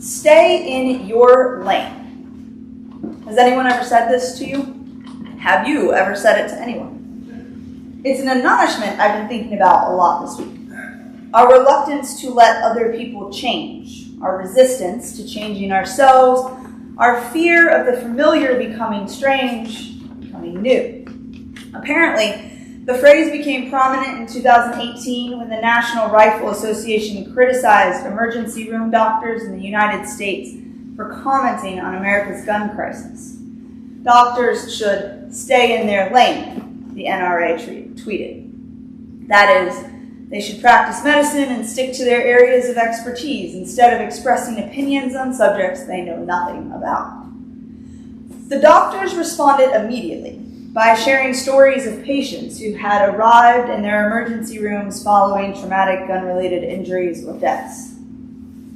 Stay in your lane. Has anyone ever said this to you? Have you ever said it to anyone? It's an admonishment I've been thinking about a lot this week. Our reluctance to let other people change, our resistance to changing ourselves, our fear of the familiar becoming strange, becoming new. Apparently, the phrase became prominent in 2018 when the National Rifle Association criticized emergency room doctors in the United States for commenting on America's gun crisis. Doctors should stay in their lane, the NRA tweeted. That is, they should practice medicine and stick to their areas of expertise instead of expressing opinions on subjects they know nothing about. The doctors responded immediately by sharing stories of patients who had arrived in their emergency rooms following traumatic gun-related injuries or deaths.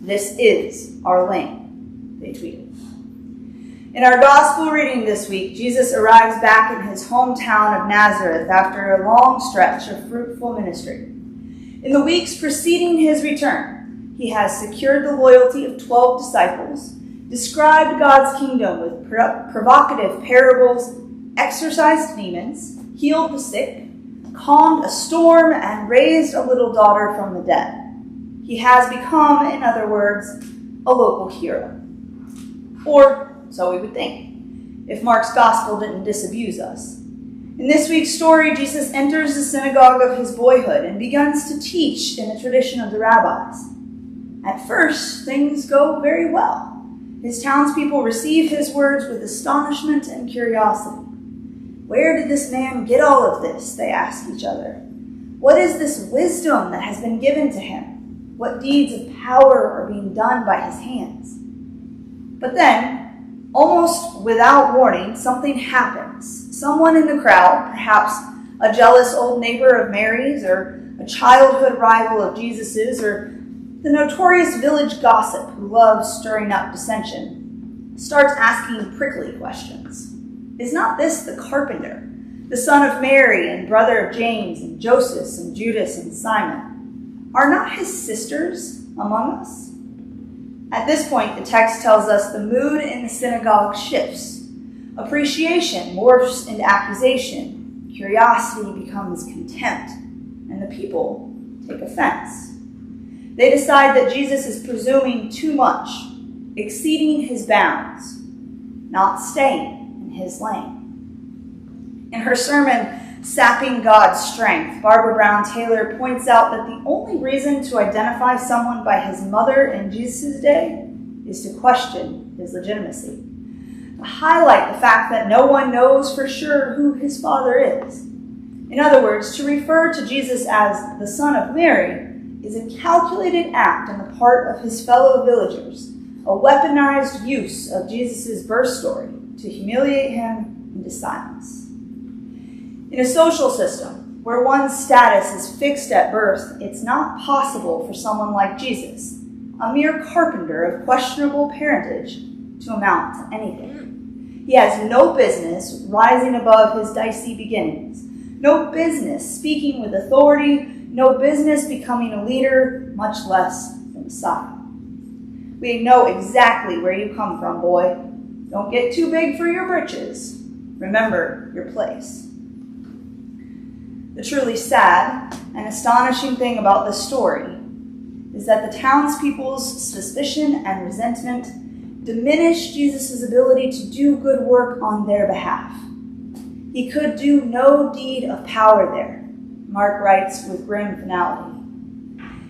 This is our lane, they tweeted. In our gospel reading this week, Jesus arrives back in his hometown of Nazareth after a long stretch of fruitful ministry. In the weeks preceding his return, he has secured the loyalty of 12 disciples, described God's kingdom with provocative parables, exorcised demons, healed the sick, calmed a storm, and raised a little daughter from the dead. He has become, in other words, a local hero. Or so we would think, if Mark's gospel didn't disabuse us. In this week's story, Jesus enters the synagogue of his boyhood and begins to teach in the tradition of the rabbis. At first, things go very well. His townspeople receive his words with astonishment and curiosity. Where did this man get all of this? They ask each other. What is this wisdom that has been given to him? What deeds of power are being done by his hands? But then, almost without warning, something happens. Someone in the crowd, perhaps a jealous old neighbor of Mary's, or a childhood rival of Jesus's, or the notorious village gossip who loves stirring up dissension, starts asking prickly questions. Is not this the carpenter, the son of Mary and brother of James and Joseph and Judas and Simon? Are not his sisters among us? At this point, the text tells us the mood in the synagogue shifts. Appreciation morphs into accusation. Curiosity becomes contempt, and the people take offense. They decide that Jesus is presuming too much, exceeding his bounds, not staying in his lane. In her sermon, Sapping God's Strength, Barbara Brown Taylor points out that the only reason to identify someone by his mother in Jesus' day is to question his legitimacy, to highlight the fact that no one knows for sure who his father is. In other words, to refer to Jesus as the son of Mary is a calculated act on the part of his fellow villagers, a weaponized use of Jesus' birth story to humiliate him into silence. In a social system where one's status is fixed at birth, it's not possible for someone like Jesus, a mere carpenter of questionable parentage, to amount to anything. He has no business rising above his dicey beginnings, no business speaking with authority, no business becoming a leader, much less the Messiah. We know exactly where you come from, boy. Don't get too big for your britches. Remember your place. The truly sad and astonishing thing about this story is that the townspeople's suspicion and resentment diminished Jesus' ability to do good work on their behalf. He could do no deed of power there, Mark writes with grim finality.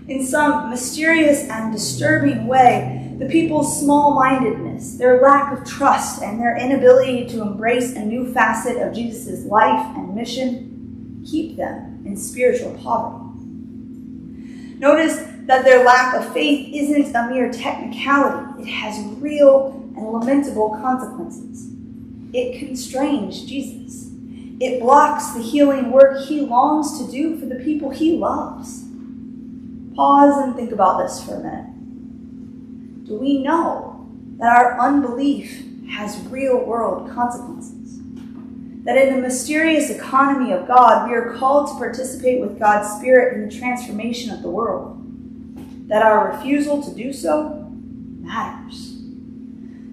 In some mysterious and disturbing way, the people's small-mindedness, their lack of trust, and their inability to embrace a new facet of Jesus' life and mission keep them in spiritual poverty. Notice that their lack of faith isn't a mere technicality. It has real and lamentable consequences. It constrains Jesus. It blocks the healing work he longs to do for the people he loves. Pause and think about this for a minute. Do we know that our unbelief has real-world consequences? That in the mysterious economy of God, we are called to participate with God's Spirit in the transformation of the world? That our refusal to do so matters.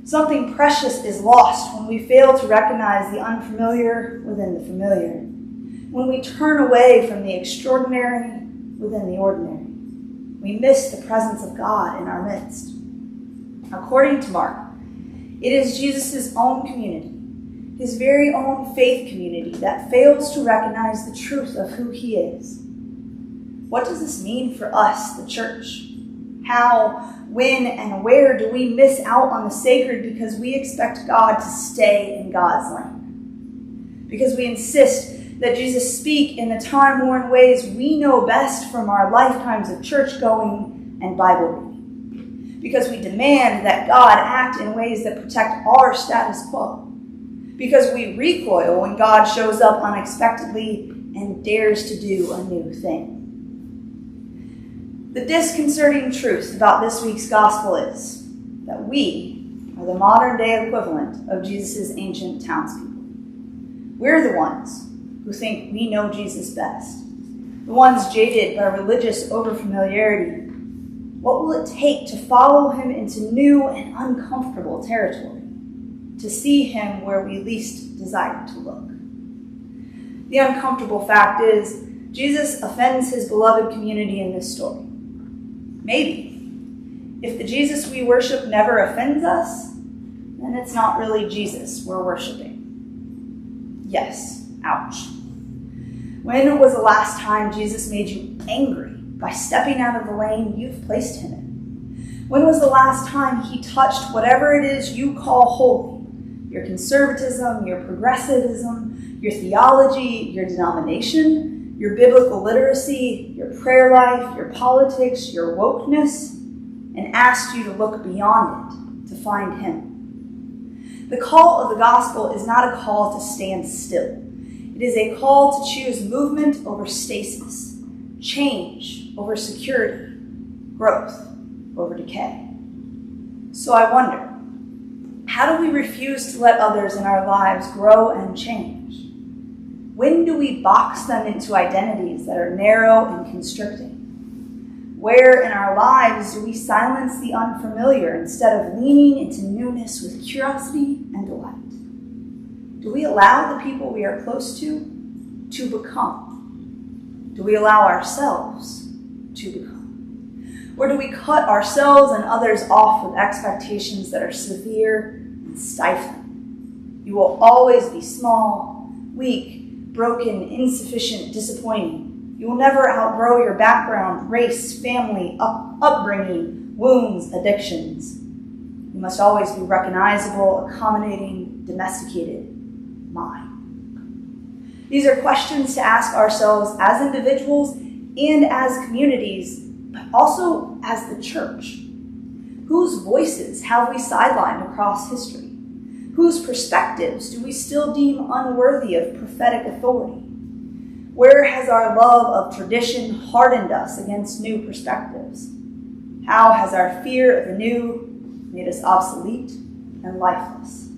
Something precious is lost when we fail to recognize the unfamiliar within the familiar, when we turn away from the extraordinary within the ordinary. We miss the presence of God in our midst. According to Mark, it is Jesus' own community, his very own faith community, that fails to recognize the truth of who he is. What does this mean for us, the church? How, when, and where do we miss out on the sacred because we expect God to stay in God's lane? Because we insist that Jesus speak in the time-worn ways we know best from our lifetimes of church-going and Bible reading. Because we demand that God act in ways that protect our status quo. Because we recoil when God shows up unexpectedly and dares to do a new thing. The disconcerting truth about this week's gospel is that we are the modern-day equivalent of Jesus' ancient townspeople. We're the ones who think we know Jesus best, the ones jaded by religious overfamiliarity. What will it take to follow him into new and uncomfortable territory, to see him where we least desire to look? The uncomfortable fact is, Jesus offends his beloved community in this story. Maybe, if the Jesus we worship never offends us, then it's not really Jesus we're worshiping. Yes, ouch. When was the last time Jesus made you angry by stepping out of the lane you've placed him in? When was the last time he touched whatever it is you call holy? Your conservatism, your progressivism, your theology, your denomination, your biblical literacy, your prayer life, your politics, your wokeness, and asked you to look beyond it to find him. The call of the gospel is not a call to stand still. It is a call to choose movement over stasis, change over security, growth over decay. So I wonder, how do we refuse to let others in our lives grow and change? When do we box them into identities that are narrow and constricting? Where in our lives do we silence the unfamiliar instead of leaning into newness with curiosity and delight? Do we allow the people we are close to become? Do we allow ourselves to become? Or do we cut ourselves and others off with expectations that are severe and stifling? You will always be small, weak, broken, insufficient, disappointing. You will never outgrow your background, race, family, upbringing, wounds, addictions. You must always be recognizable, accommodating, domesticated, mine. These are questions to ask ourselves as individuals and as communities, but also as the church. Whose voices have we sidelined across history? Whose perspectives do we still deem unworthy of prophetic authority? Where has our love of tradition hardened us against new perspectives? How has our fear of the new made us obsolete and lifeless?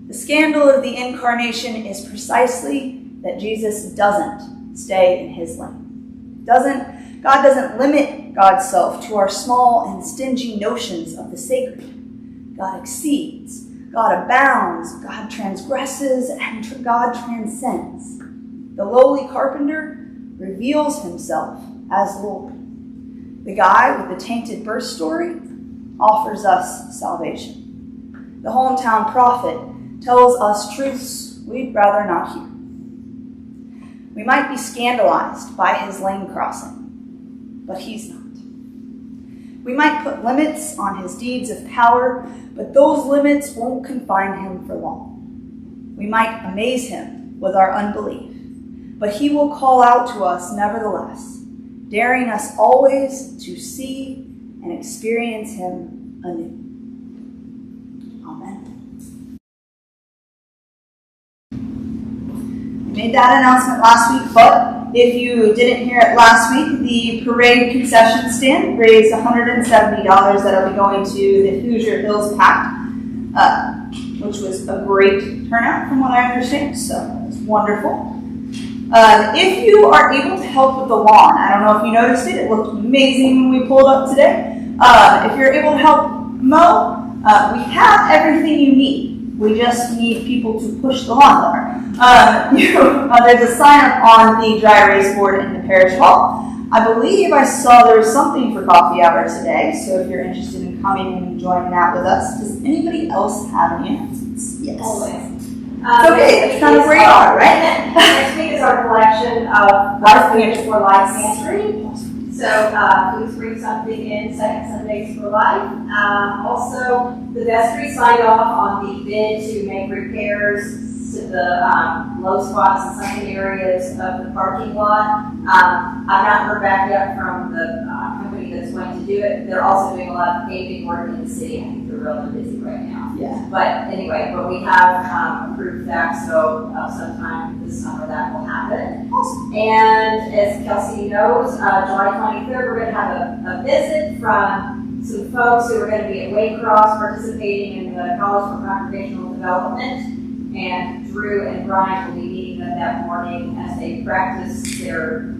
The scandal of the incarnation is precisely that Jesus doesn't stay in his lane. God doesn't limit God's self to our small and stingy notions of the sacred. God exceeds, God abounds, God transgresses, and God transcends. The lowly carpenter reveals himself as Lord. The guy with the tainted birth story offers us salvation. The hometown prophet tells us truths we'd rather not hear. We might be scandalized by his lane crossing, but he's not. We might put limits on his deeds of power, but those limits won't confine him for long. We might amaze him with our unbelief, but he will call out to us nevertheless, daring us always to see and experience him anew. Amen. We made that announcement last week, but if you didn't hear it last week, the parade concession stand raised $170 that will be going to the Hoosier Hills Pact, which was a great turnout from what I understand, so it's wonderful. If you are able to help with the lawn, I don't know if you noticed it, it looked amazing when we pulled up today. If you're able to help mow, we have everything you need. We just need people to push the lawnmower. There's a sign up on the dry erase board in the parish hall. I believe I saw there was something for coffee hour today, so if you're interested in coming and joining that with us, does anybody else have any announcements? Yes. Always. Okay, that's kind of where you are, right? Next week is our collection of Life for Life Pantry. So please bring something in, Second Sundays for Life. Also, the vestry signed off on the bid to make repairs to the low spots and sunken areas of the parking lot. I've not heard back yet from the company that's going to do it. They're also doing a lot of paving work in the city. I think they're really busy right now. Yeah. But anyway, we have approved that, so sometime this summer that will happen. Awesome. And as Kelsey knows, July 23rd, we're going to have a visit from some folks who are going to be at Waycross participating in the College for Congregational Development. And Drew and Brian will be meeting them that morning as they practice their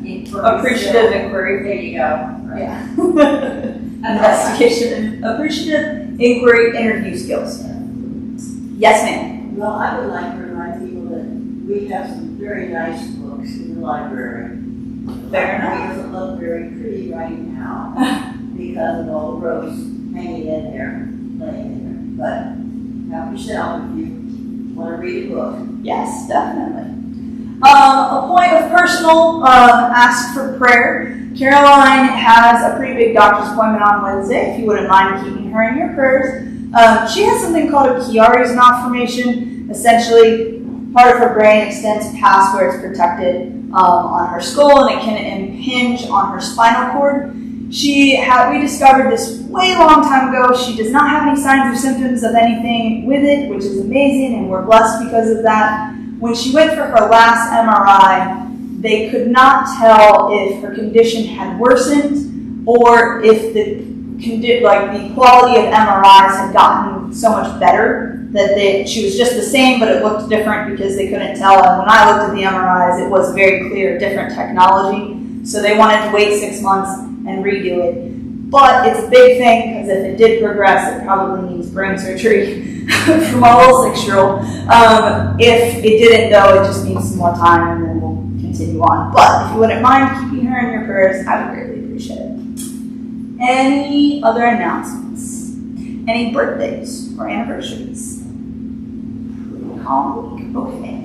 Appreciative inquiry. There you go. Right. Yeah. Investigation, appreciative inquiry, interview skills. Yes, ma'am. Well, I would like to remind people that we have some very nice books in the library. Fair It enough. doesn't look very pretty right now because of all the rows hanging in there, laying in there. But help yourself if you want to read a book. Yes, definitely. A point of personal ask for prayer. Caroline has a pretty big doctor's appointment on Wednesday, if you wouldn't mind keeping her in your prayers. She has something called a Chiari's malformation. Essentially, part of her brain extends past where it's protected on her skull, and it can impinge on her spinal cord. We discovered this way long time ago. She does not have any signs or symptoms of anything with it, which is amazing, and we're blessed because of that. When she went for her last MRI, they could not tell if her condition had worsened or if the quality of MRIs had gotten so much better that she was just the same, but it looked different because they couldn't tell. And when I looked at the MRIs, it was very clear, different technology. So they wanted to wait 6 months and redo it. But it's a big thing because if it did progress, it probably needs brain surgery from a little 6-year-old. If it didn't, though, it just needs some more time and then we'll continue on. But if you wouldn't mind keeping her in your prayers, I would greatly appreciate it. Any other announcements? Any birthdays or anniversaries? Okay.